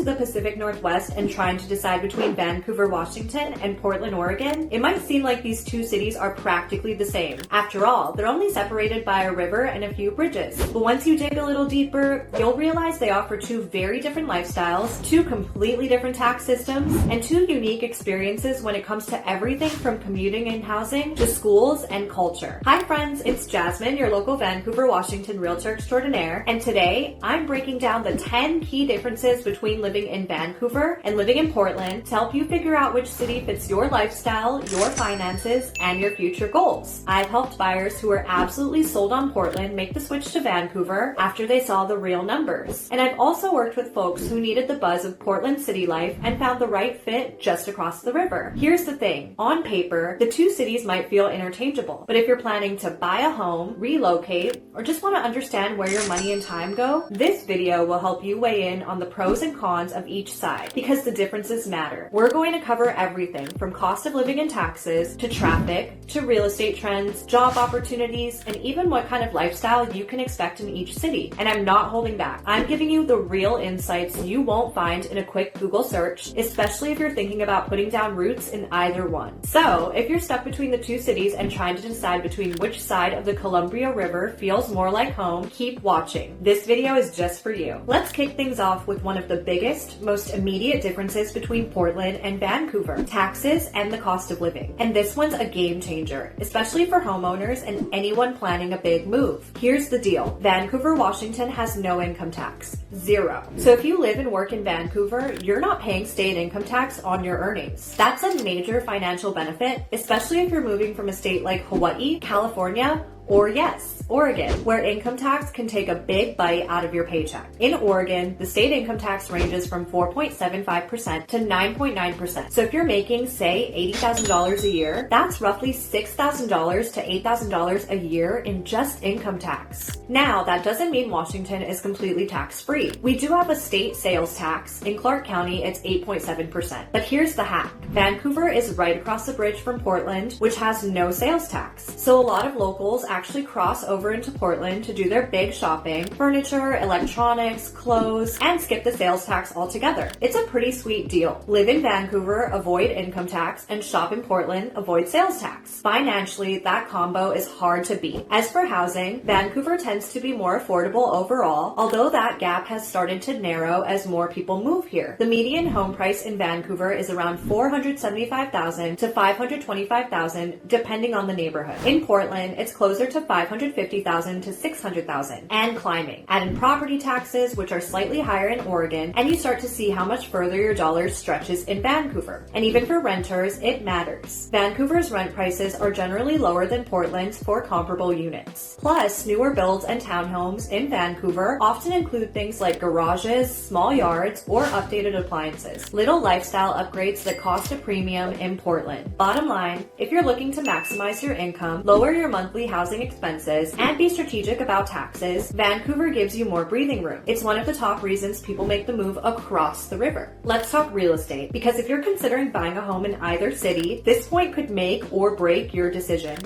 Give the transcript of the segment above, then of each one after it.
the Pacific Northwest and trying to decide between Vancouver, Washington and Portland, Oregon, it might seem like these two cities are practically the same. After all, they're only separated by a river and a few bridges. But once you dig a little deeper, you'll realize they offer two very different lifestyles, two completely different tax systems, and two unique experiences when it comes to everything from commuting and housing to schools and culture. Hi friends, it's Jasmine, your local Vancouver, Washington Realtor extraordinaire, and today I'm breaking down the 10 key differences between living in Vancouver and living in Portland to help you figure out which city fits your lifestyle, your finances, and your future goals. I've helped buyers who are absolutely sold on Portland make the switch to Vancouver after they saw the real numbers. And I've also worked with folks who needed the buzz of Portland city life and found the right fit just across the river. Here's the thing, on paper, the two cities might feel interchangeable, but if you're planning to buy a home, relocate, or just want to understand where your money and time go, this video will help you weigh in on the pros and cons of each side, because the differences matter. We're going to cover everything from cost of living and taxes, to traffic, to real estate trends, job opportunities, and even what kind of lifestyle you can expect in each city. And I'm not holding back. I'm giving you the real insights you won't find in a quick Google search, especially if you're thinking about putting down roots in either one. So, if you're stuck between the two cities and trying to decide between which side of the Columbia River feels more like home, keep watching. This video is just for you. Let's kick things off with one of the biggest, most immediate differences between Portland and Vancouver: taxes and the cost of living. And this one's a game changer, especially for homeowners and anyone planning a big move. Here's the deal. Vancouver, Washington has no income tax. Zero. So if you live and work in Vancouver, you're not paying state income tax on your earnings. That's a major financial benefit, especially if you're moving from a state like Hawaii, California, or yes, Oregon, where income tax can take a big bite out of your paycheck. In Oregon, the state income tax ranges from 4.75% to 9.9%. So if you're making, say, $80,000 a year, that's roughly $6,000 to $8,000 a year in just income tax. Now, that doesn't mean Washington is completely tax-free. We do have a state sales tax. In Clark County, it's 8.7%. But here's the hack. Vancouver is right across the bridge from Portland, which has no sales tax. So a lot of locals actually cross over into Portland to do their big shopping, furniture, electronics, clothes, and skip the sales tax altogether. It's a pretty sweet deal. Live in Vancouver, avoid income tax, and shop in Portland, avoid sales tax. Financially, that combo is hard to beat. As for housing, Vancouver tends to be more affordable overall, although that gap has started to narrow as more people move here. The median home price in Vancouver is around $475,000 to $525,000, depending on the neighborhood. In Portland, it's closer to $550,000 to $600,000 and climbing. Add in property taxes, which are slightly higher in Oregon, and you start to see how much further your dollar stretches in Vancouver. And even for renters, it matters. Vancouver's rent prices are generally lower than Portland's for comparable units. Plus, newer builds and townhomes in Vancouver often include things like garages, small yards, or updated appliances. Little lifestyle upgrades that cost a premium in Portland. Bottom line, if you're looking to maximize your income, lower your monthly housing expenses, and be strategic about taxes, Vancouver gives you more breathing room. It's one of the top reasons people make the move across the river. Let's talk real estate, because if you're considering buying a home in either city, this point could make or break your decision.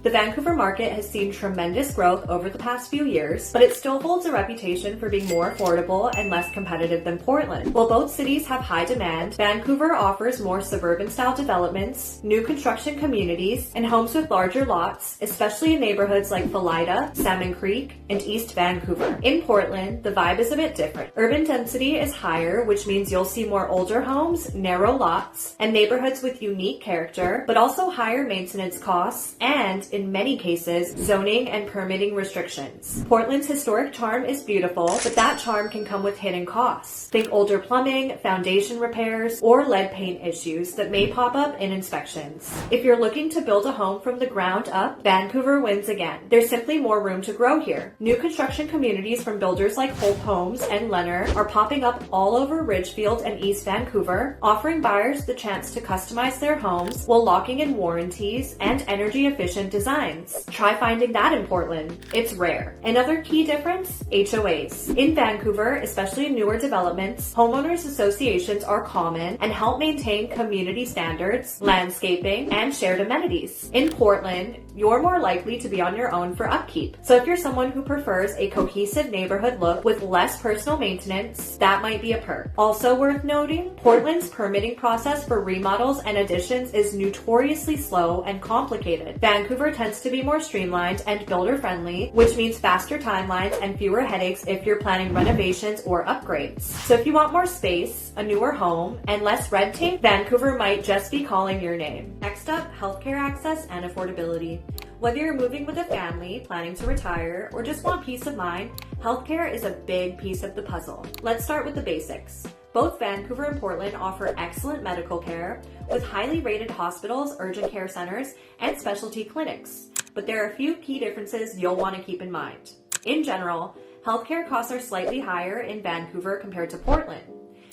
The Vancouver market has seen tremendous growth over the past few years, but it still holds a reputation for being more affordable and less competitive than Portland. While both cities have high demand, Vancouver offers more suburban-style developments, new construction communities, and homes with larger lots, especially in neighborhoods like Philida, Salmon Creek, and East Vancouver. In Portland, the vibe is a bit different. Urban density is higher, which means you'll see more older homes, narrow lots, and neighborhoods with unique character, but also higher maintenance costs and, in many cases, zoning and permitting restrictions. Portland's historic charm is beautiful, but that charm can come with hidden costs. Think older plumbing, foundation repairs, or lead paint issues that may pop up in inspections. If you're looking to build a home from the ground up, Vancouver wins again. There's simply more room to grow here. New construction communities from builders like Hope Homes and Lenner are popping up all over Ridgefield and East Vancouver, offering buyers the chance to customize their homes while locking in warranties and energy-efficient design designs. Try finding that in Portland. It's rare. Another key difference, HOAs. In Vancouver, especially in newer developments, homeowners associations are common and help maintain community standards, landscaping, and shared amenities. In Portland, you're more likely to be on your own for upkeep. So if you're someone who prefers a cohesive neighborhood look with less personal maintenance, that might be a perk. Also worth noting, Portland's permitting process for remodels and additions is notoriously slow and complicated. Vancouver tends to be more streamlined and builder-friendly, which means faster timelines and fewer headaches if you're planning renovations or upgrades. So if you want more space, a newer home, and less red tape, Vancouver might just be calling your name. Next up, healthcare access and affordability. Whether you're moving with a family, planning to retire, or just want peace of mind, healthcare is a big piece of the puzzle. Let's start with the basics. Both Vancouver and Portland offer excellent medical care with highly rated hospitals, urgent care centers, and specialty clinics. But there are a few key differences you'll want to keep in mind. In general, healthcare costs are slightly higher in Vancouver compared to Portland.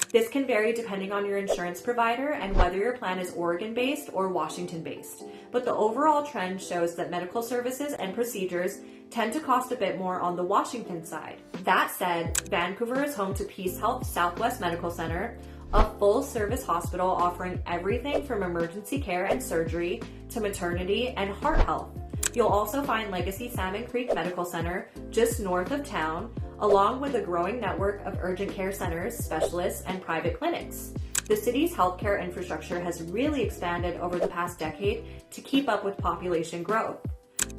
This can vary depending on your insurance provider and whether your plan is Oregon-based or Washington-based. But the overall trend shows that medical services and procedures tend to cost a bit more on the Washington side. That said, Vancouver is home to Peace Health Southwest Medical Center, a full-service hospital offering everything from emergency care and surgery to maternity and heart health. You'll also find Legacy Salmon Creek Medical Center just north of town, along with a growing network of urgent care centers, specialists, and private clinics. The city's healthcare infrastructure has really expanded over the past decade to keep up with population growth.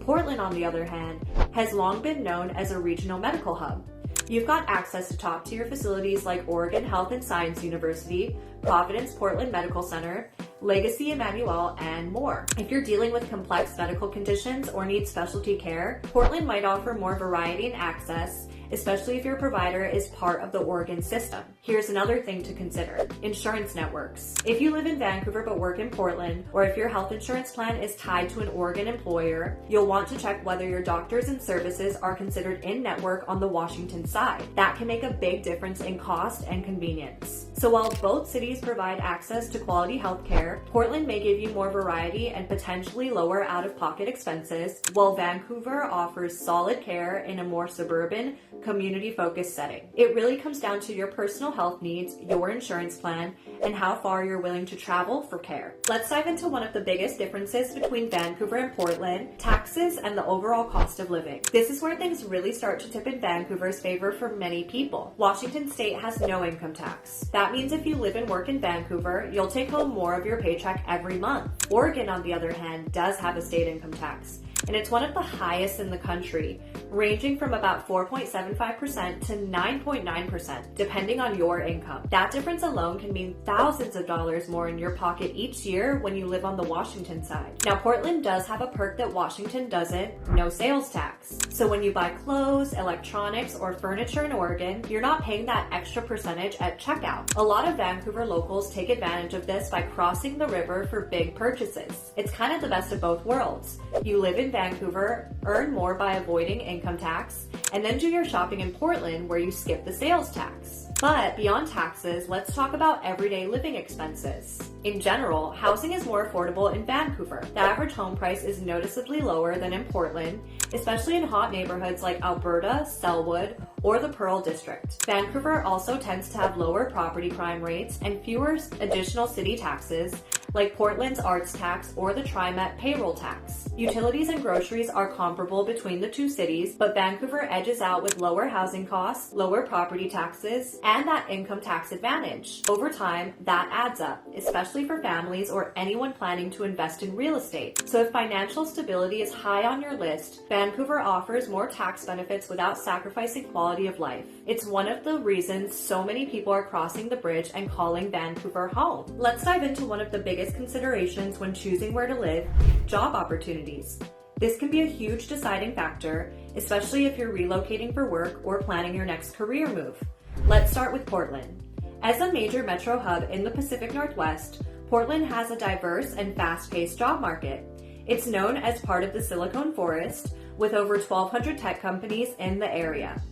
Portland, on the other hand, has long been known as a regional medical hub. You've got access to top-tier facilities like Oregon Health and Science University, Providence Portland Medical Center, Legacy Emmanuel, and more. If you're dealing with complex medical conditions or need specialty care, Portland might offer more variety and access, especially if your provider is part of the Oregon system. Here's another thing to consider: insurance networks. If you live in Vancouver but work in Portland, or if your health insurance plan is tied to an Oregon employer, you'll want to check whether your doctors and services are considered in-network on the Washington side. That can make a big difference in cost and convenience. So while both cities provide access to quality healthcare, Portland may give you more variety and potentially lower out-of-pocket expenses, while Vancouver offers solid care in a more suburban, community-focused setting. It really comes down to your personal health needs, your insurance plan, and how far you're willing to travel for care. Let's dive into one of the biggest differences between Vancouver and Portland: taxes and the overall cost of living. This is where things really start to tip in Vancouver's favor for many people. Washington State has no income tax. That means if you live and work in Vancouver, you'll take home more of your paycheck every month. Oregon, on the other hand, does have a state income tax, and it's one of the highest in the country, ranging from about 4.75% to 9.9%, depending on your income. That difference alone can mean thousands of dollars more in your pocket each year when you live on the Washington side. Now, Portland does have a perk that Washington doesn't: no sales tax. So when you buy clothes, electronics, or furniture in Oregon, you're not paying that extra percentage at checkout. A lot of Vancouver locals take advantage of this by crossing the river for big purchases. It's kind of the best of both worlds. You live in Vancouver, earn more by avoiding income tax, and then do your shopping in Portland where you skip the sales tax. But beyond taxes, let's talk about everyday living expenses. In general, housing is more affordable in Vancouver. The average home price is noticeably lower than in Portland, especially in hot neighborhoods like Alberta, Selwood, or the Pearl District. Vancouver also tends to have lower property crime rates and fewer additional city taxes, like Portland's arts tax or the TriMet payroll tax. Utilities and groceries are comparable between the two cities, but Vancouver edges out with lower housing costs, lower property taxes, and that income tax advantage. Over time, that adds up, especially for families or anyone planning to invest in real estate. So if financial stability is high on your list, Vancouver offers more tax benefits without sacrificing quality of life. It's one of the reasons so many people are crossing the bridge and calling Vancouver home. Let's dive into one of the biggest considerations when choosing where to live: job opportunities. This can be a huge deciding factor, especially if you're relocating for work or planning your next career move. Let's start with Portland. As a major metro hub in the Pacific Northwest, Portland has a diverse and fast-paced job market. It's known as part of the Silicon Forest, with over 1,200 tech companies in the area.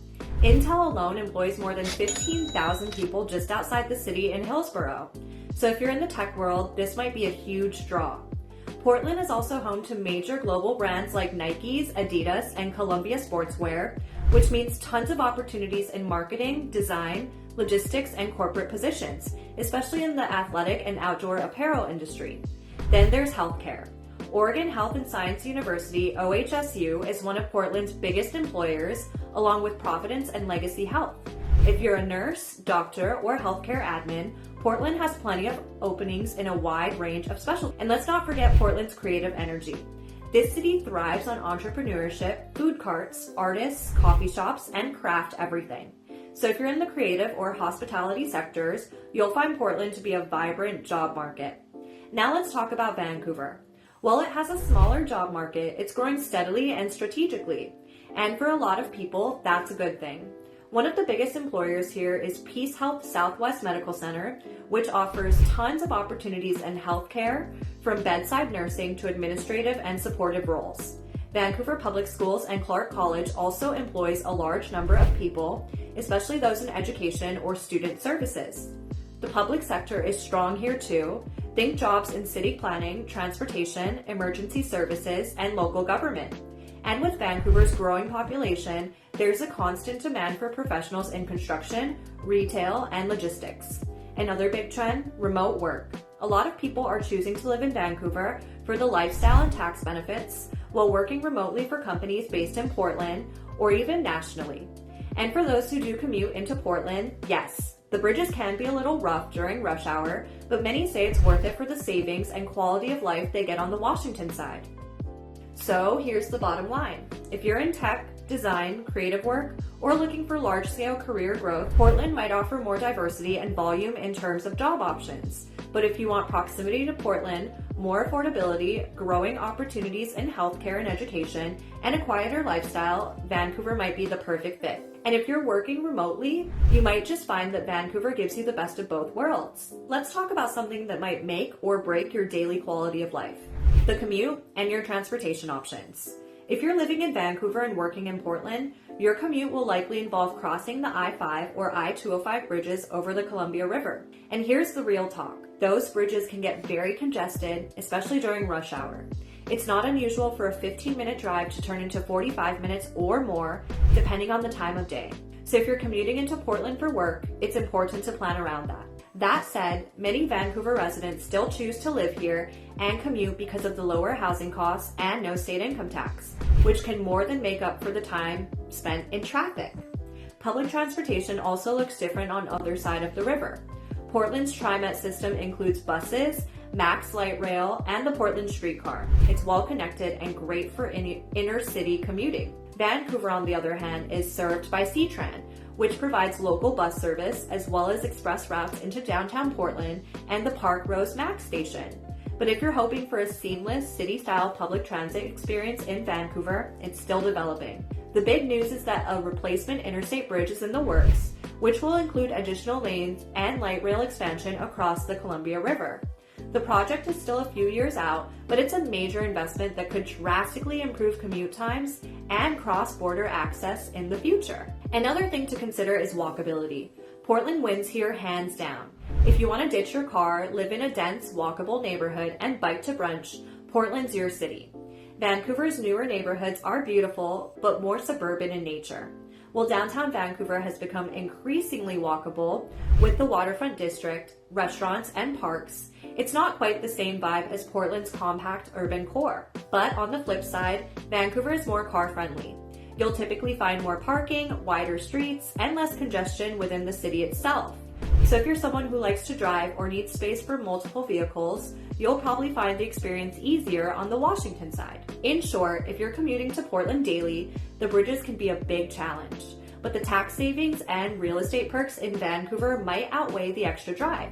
Intel alone employs more than 15,000 people just outside the city in Hillsborough. So if you're in the tech world, this might be a huge draw. Portland is also home to major global brands like Nike's, Adidas, and Columbia Sportswear, which means tons of opportunities in marketing, design, logistics, and corporate positions, especially in the athletic and outdoor apparel industry. Then there's healthcare. Oregon Health and Science University, OHSU, is one of Portland's biggest employers, along with Providence and Legacy Health. If you're a nurse, doctor, or healthcare admin, Portland has plenty of openings in a wide range of specialties. And let's not forget Portland's creative energy. This city thrives on entrepreneurship, food carts, artists, coffee shops, and craft everything. So if you're in the creative or hospitality sectors, you'll find Portland to be a vibrant job market. Now let's talk about Vancouver. While it has a smaller job market, it's growing steadily and strategically. And for a lot of people, that's a good thing. One of the biggest employers here is Peace Health Southwest Medical Center, which offers tons of opportunities in healthcare, from bedside nursing to administrative and supportive roles. Vancouver Public Schools and Clark College also employs a large number of people, especially those in education or student services. The public sector is strong here too. Think jobs in city planning, transportation, emergency services, and local government. And with Vancouver's growing population, there's a constant demand for professionals in construction, retail, and logistics. Another big trend, remote work. A lot of people are choosing to live in Vancouver for the lifestyle and tax benefits, while working remotely for companies based in Portland or even nationally. And for those who do commute into Portland, yes, the bridges can be a little rough during rush hour, but many say it's worth it for the savings and quality of life they get on the Washington side. So here's the bottom line. If you're in tech, design, creative work, or looking for large-scale career growth, Portland might offer more diversity and volume in terms of job options. But if you want proximity to Portland, more affordability, growing opportunities in healthcare and education, and a quieter lifestyle, Vancouver might be the perfect fit. And if you're working remotely, you might just find that Vancouver gives you the best of both worlds. Let's talk about something that might make or break your daily quality of life: the commute and your transportation options. If you're living in Vancouver and working in Portland, your commute will likely involve crossing the I-5 or I-205 bridges over the Columbia River. And here's the real talk. Those bridges can get very congested, especially during rush hour. It's not unusual for a 15-minute drive to turn into 45 minutes or more, depending on the time of day. So if you're commuting into Portland for work, it's important to plan around that. That said, many Vancouver residents still choose to live here and commute because of the lower housing costs and no state income tax, which can more than make up for the time spent in traffic. Public transportation also looks different on either side of the river. Portland's TriMet system includes buses, Max Light Rail, and the Portland streetcar. It's well connected and great for inner city commuting. Vancouver, on the other hand, is served by C-Tran, which provides local bus service as well as express routes into downtown Portland and the Park Rose Max station. But if you're hoping for a seamless city-style public transit experience in Vancouver, it's still developing. The big news is that a replacement interstate bridge is in the works, which will include additional lanes and light rail expansion across the Columbia River. The project is still a few years out, but it's a major investment that could drastically improve commute times and cross-border access in the future. Another thing to consider is walkability. Portland wins here hands down. If you want to ditch your car, live in a dense, walkable neighborhood, and bike to brunch, Portland's your city. Vancouver's newer neighborhoods are beautiful, but more suburban in nature. While downtown Vancouver has become increasingly walkable with the waterfront district, restaurants, and parks, it's not quite the same vibe as Portland's compact urban core. But on the flip side, Vancouver is more car-friendly. You'll typically find more parking, wider streets, and less congestion within the city itself. So if you're someone who likes to drive or needs space for multiple vehicles, you'll probably find the experience easier on the Washington side. In short, if you're commuting to Portland daily, the bridges can be a big challenge. But the tax savings and real estate perks in Vancouver might outweigh the extra drive.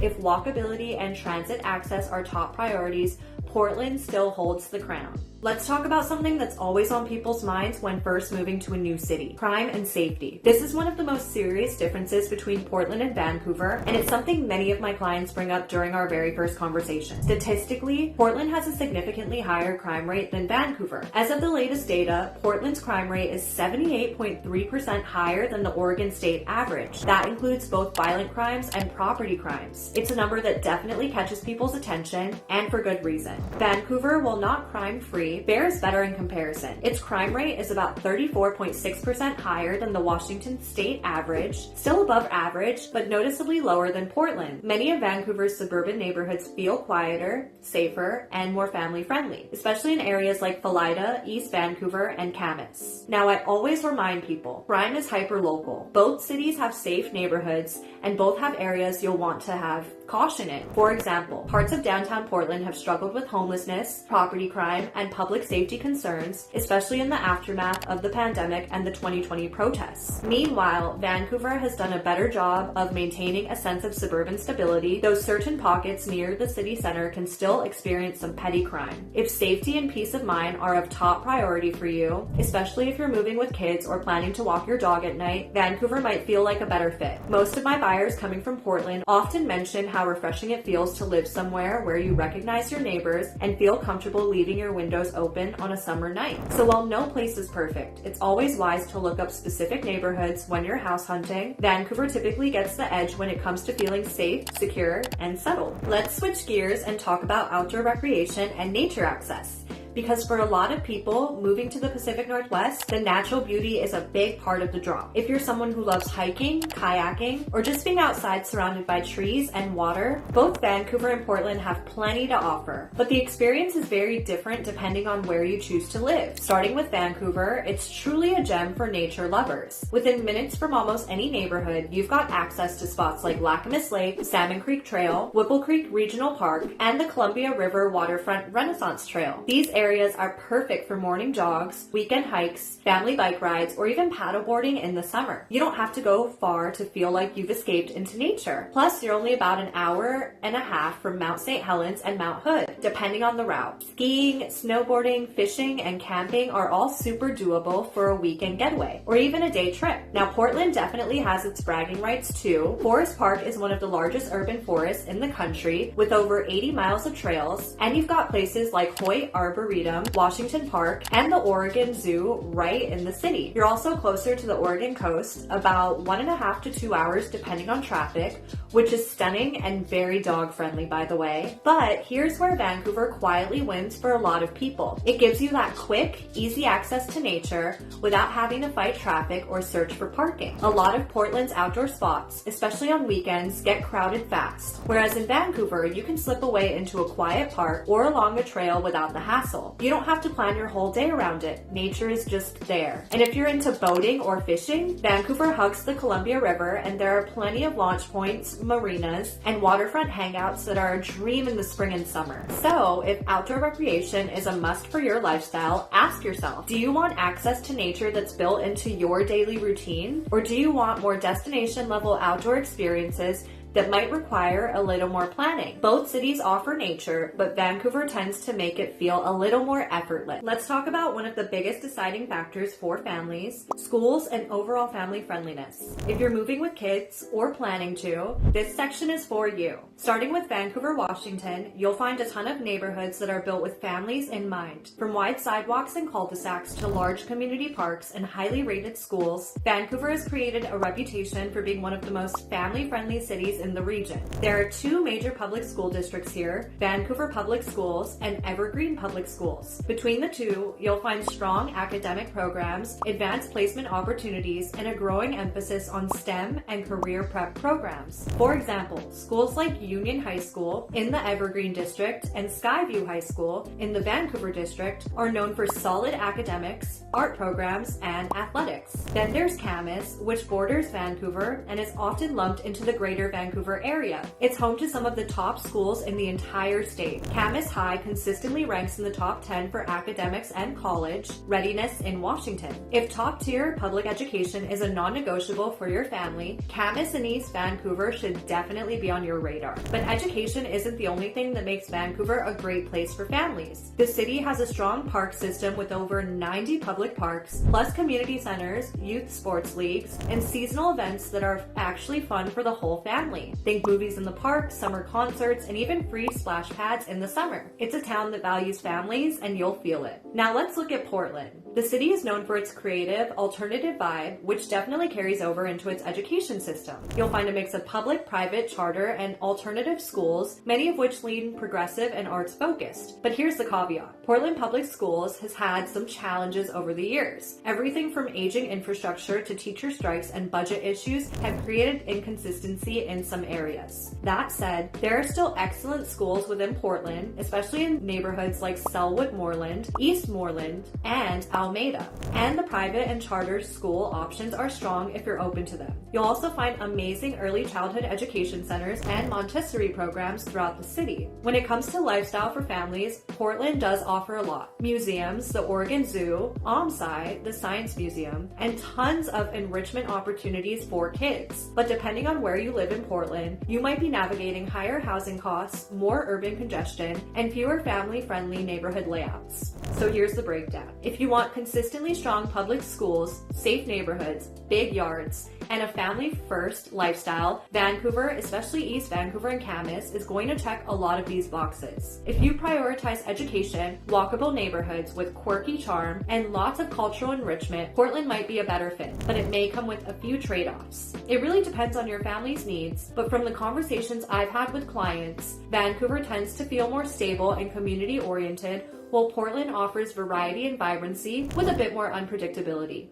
If walkability and transit access are top priorities, Portland still holds the crown. Let's talk about something that's always on people's minds when first moving to a new city: crime and safety. This is one of the most serious differences between Portland and Vancouver, and it's something many of my clients bring up during our very first conversation. Statistically, Portland has a significantly higher crime rate than Vancouver. As of the latest data, Portland's crime rate is 78.3% higher than the Oregon state average. That includes both violent crimes and property crimes. It's a number that definitely catches people's attention, and for good reason. Vancouver, while not crime-free, fares better in comparison. Its crime rate is about 34.6% higher than the Washington state average, still above average, but noticeably lower than Portland. Many of Vancouver's suburban neighborhoods feel quieter, safer, and more family-friendly, especially in areas like Philida, East Vancouver, and Camas. Now, I always remind people, crime is hyper-local. Both cities have safe neighborhoods, and both have areas you'll want to have caution in. For example, parts of downtown Portland have struggled with homelessness, property crime, and public safety concerns, especially in the aftermath of the pandemic and the 2020 protests. Meanwhile, Vancouver has done a better job of maintaining a sense of suburban stability, though certain pockets near the city center can still experience some petty crime. If safety and peace of mind are of top priority for you, especially if you're moving with kids or planning to walk your dog at night, Vancouver might feel like a better fit. Most of my buyers coming from Portland often mention how refreshing it feels to live somewhere where you recognize your neighbors and feel comfortable leaving your windows open on a summer night. So while no place is perfect, it's always wise to look up specific neighborhoods when you're house hunting. Vancouver typically gets the edge when it comes to feeling safe, secure, and settled. Let's switch gears and talk about outdoor recreation and nature access. Because for a lot of people, moving to the Pacific Northwest, the natural beauty is a big part of the draw. If you're someone who loves hiking, kayaking, or just being outside surrounded by trees and water, both Vancouver and Portland have plenty to offer. But the experience is very different depending on where you choose to live. Starting with Vancouver, it's truly a gem for nature lovers. Within minutes from almost any neighborhood, you've got access to spots like Lacamas Lake, Salmon Creek Trail, Whipple Creek Regional Park, and the Columbia River Waterfront Renaissance Trail. These areas are perfect for morning jogs, weekend hikes, family bike rides, or even paddleboarding in the summer. You don't have to go far to feel like you've escaped into nature. Plus, you're only about an hour and a half from Mount St. Helens and Mount Hood, depending on the route. Skiing, snowboarding, fishing, and camping are all super doable for a weekend getaway, or even a day trip. Now, Portland definitely has its bragging rights too. Forest Park is one of the largest urban forests in the country, with over 80 miles of trails, and you've got places like Hoyt Arboretum, Washington Park, and the Oregon Zoo right in the city. You're also closer to the Oregon coast, about 1.5 to 2 hours depending on traffic, which is stunning and very dog friendly, by the way. But here's where Vancouver quietly wins for a lot of people. It gives you that quick, easy access to nature without having to fight traffic or search for parking. A lot of Portland's outdoor spots, especially on weekends, get crowded fast. Whereas in Vancouver, you can slip away into a quiet park or along a trail without the hassle. You don't have to plan your whole day around it. Nature is just there. And if you're into boating or fishing, Vancouver hugs the Columbia River, and there are plenty of launch points, marinas, and waterfront hangouts that are a dream in the spring and summer. So, if outdoor recreation is a must for your lifestyle, ask yourself, do you want access to nature that's built into your daily routine? Or do you want more destination-level outdoor experiences that might require a little more planning? Both cities offer nature, but Vancouver tends to make it feel a little more effortless. Let's talk about one of the biggest deciding factors for families: schools and overall family friendliness. If you're moving with kids or planning to, this section is for you. Starting with Vancouver, Washington, you'll find a ton of neighborhoods that are built with families in mind. From wide sidewalks and cul-de-sacs to large community parks and highly rated schools, Vancouver has created a reputation for being one of the most family-friendly cities in the region. There are two major public school districts here: Vancouver Public Schools and Evergreen Public Schools. Between the two, you'll find strong academic programs, advanced placement opportunities, and a growing emphasis on STEM and career prep programs. For example, schools like Union High School in the Evergreen District and Skyview High School in the Vancouver District are known for solid academics, art programs, and athletics. Then there's Camas, which borders Vancouver and is often lumped into the greater Vancouver Vancouver area. It's home to some of the top schools in the entire state. Camas High consistently ranks in the top 10 for academics and college readiness in Washington. If top-tier public education is a non-negotiable for your family, Camas in East Vancouver should definitely be on your radar. But education isn't the only thing that makes Vancouver a great place for families. The city has a strong park system with over 90 public parks, plus community centers, youth sports leagues, and seasonal events that are actually fun for the whole family. Think movies in the park, summer concerts, and even free splash pads in the summer. It's a town that values families, and you'll feel it. Now let's look at Portland. The city is known for its creative, alternative vibe, which definitely carries over into its education system. You'll find a mix of public, private, charter, and alternative schools, many of which lean progressive and arts focused. But here's the caveat. Portland Public Schools has had some challenges over the years. Everything from aging infrastructure to teacher strikes and budget issues have created inconsistency in some areas. That said, there are still excellent schools within Portland, especially in neighborhoods like Selwood Moreland, East Moreland, and Alameda. And the private and charter school options are strong if you're open to them. You'll also find amazing early childhood education centers and Montessori programs throughout the city. When it comes to lifestyle for families, Portland does offer a lot. Museums, the Oregon Zoo, OMSI, the Science Museum, and tons of enrichment opportunities for kids. But depending on where you live in Portland, you might be navigating higher housing costs, more urban congestion, and fewer family-friendly neighborhood layouts. So here's the breakdown. If you want consistently strong public schools, safe neighborhoods, big yards, and a family-first lifestyle, Vancouver, especially East Vancouver and Camas, is going to check a lot of these boxes. If you prioritize education, walkable neighborhoods with quirky charm, and lots of cultural enrichment, Portland might be a better fit, but it may come with a few trade-offs. It really depends on your family's needs, but from the conversations I've had with clients, Vancouver tends to feel more stable and community-oriented, while Portland offers variety and vibrancy with a bit more unpredictability.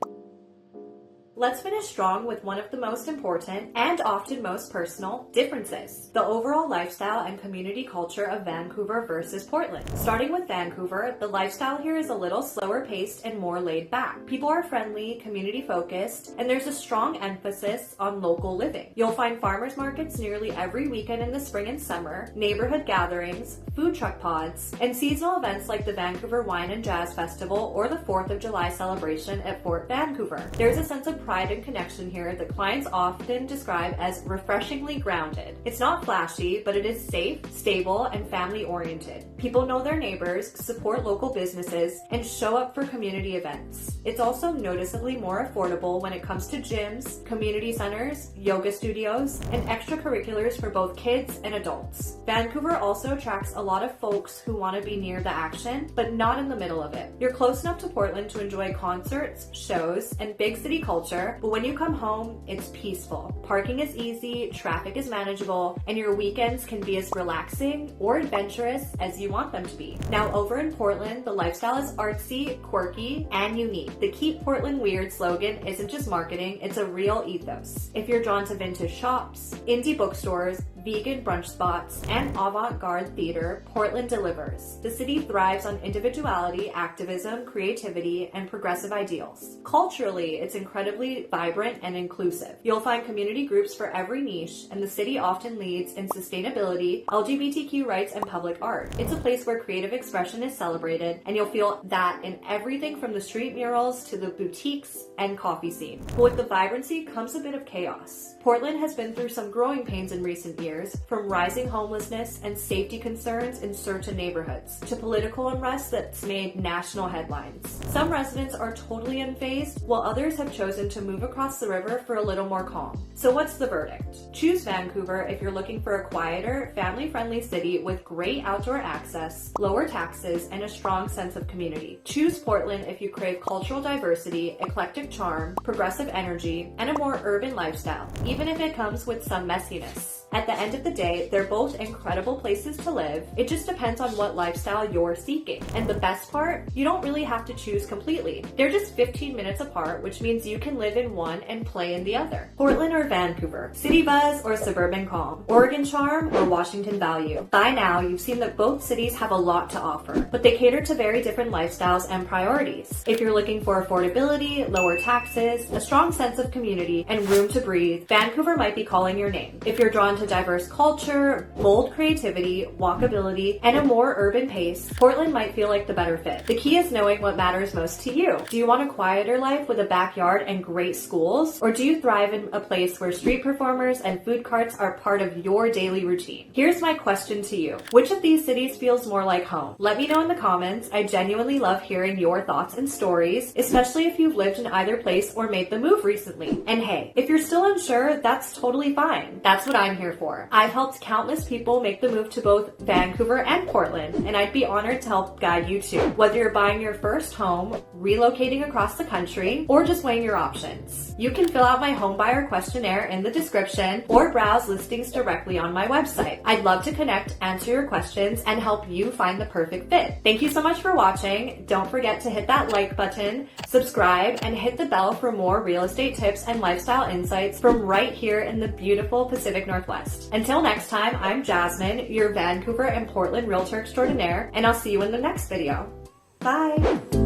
Let's finish strong with one of the most important and often most personal differences: the overall lifestyle and community culture of Vancouver versus Portland. Starting with Vancouver, the lifestyle here is a little slower paced and more laid back. People are friendly, community focused, and there's a strong emphasis on local living. You'll find farmers markets nearly every weekend in the spring and summer, neighborhood gatherings, food truck pods, and seasonal events like the Vancouver Wine and Jazz Festival or the 4th of July celebration at Fort Vancouver. There's a sense of pride and connection here that clients often describe as refreshingly grounded. It's not flashy, but it is safe, stable, and family-oriented. People know their neighbors, support local businesses, and show up for community events. It's also noticeably more affordable when it comes to gyms, community centers, yoga studios, and extracurriculars for both kids and adults. Vancouver also attracts a lot of folks who want to be near the action, but not in the middle of it. You're close enough to Portland to enjoy concerts, shows, and big city culture, but when you come home, it's peaceful. Parking is easy, traffic is manageable, and your weekends can be as relaxing or adventurous as you want them to be. Now, over in Portland, the lifestyle is artsy, quirky, and unique. The Keep Portland Weird slogan isn't just marketing, it's a real ethos. If you're drawn to vintage shops, indie bookstores, vegan brunch spots, and avant-garde theater, Portland delivers. The city thrives on individuality, activism, creativity, and progressive ideals. Culturally, it's incredibly vibrant and inclusive. You'll find community groups for every niche, and the city often leads in sustainability, LGBTQ rights, and public art. It's a place where creative expression is celebrated, and you'll feel that in everything from the street murals to the boutiques and coffee scene. But with the vibrancy comes a bit of chaos. Portland has been through some growing pains in recent years, from rising homelessness and safety concerns in certain neighborhoods, to political unrest that's made national headlines. Some residents are totally unfazed, while others have chosen to move across the river for a little more calm. So what's the verdict? Choose Vancouver if you're looking for a quieter, family-friendly city with great outdoor access, lower taxes, and a strong sense of community. Choose Portland if you crave cultural diversity, eclectic charm, progressive energy, and a more urban lifestyle, even if it comes with some messiness. At the end of the day, they're both incredible places to live. It just depends on what lifestyle you're seeking. And the best part, you don't really have to choose completely. They're just 15 minutes apart, which means you can live in one and play in the other. Portland or Vancouver, city buzz or suburban calm, Oregon charm or Washington value. By now, you've seen that both cities have a lot to offer, but they cater to very different lifestyles and priorities. If you're looking for affordability, lower taxes, a strong sense of community, and room to breathe, Vancouver might be calling your name. If you're drawn Drawn to diverse culture, bold creativity, walkability, and a more urban pace, Portland might feel like the better fit. The key is knowing what matters most to you. Do you want a quieter life with a backyard and great schools? Or do you thrive in a place where street performers and food carts are part of your daily routine? Here's my question to you. Which of these cities feels more like home? Let me know in the comments. I genuinely love hearing your thoughts and stories, especially if you've lived in either place or made the move recently. And hey, if you're still unsure, that's totally fine. That's what I'm here for. I've helped countless people make the move to both Vancouver and Portland, and I'd be honored to help guide you too. Whether you're buying your first home, relocating across the country, or just weighing your options. You can fill out my homebuyer questionnaire in the description or browse listings directly on my website. I'd love to connect, answer your questions, and help you find the perfect fit. Thank you so much for watching. Don't forget to hit that like button, subscribe, and hit the bell for more real estate tips and lifestyle insights from right here in the beautiful Pacific Northwest. Until next time, I'm Jasmine, your Vancouver and Portland Realtor extraordinaire, and I'll see you in the next video. Bye!